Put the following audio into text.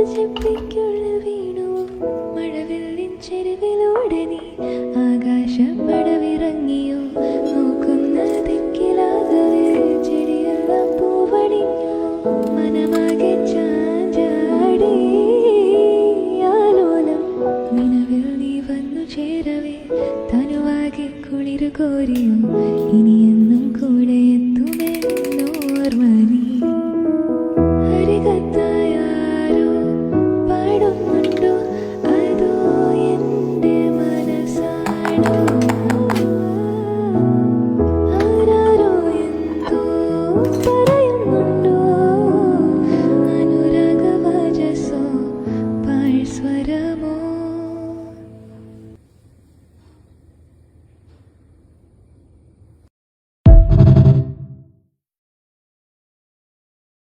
ചെപ്പിക്കുള്ളിൽ വീണു മഴവില്ലിൻ ചെരുവിലൂടെ നീ ആകാശപ്പടവിറങ്ങിയോ നോക്കുന്ന ദിക്കിലാകവേ ചെടിയെല്ലാം പൂവണിഞ്ഞു മനമാകെ ചാഞ്ചാടി ആലോലം നിലവിൽ നീ വന്നു ചേരവേ തനുവാകെ കുളിരു കോരിയോ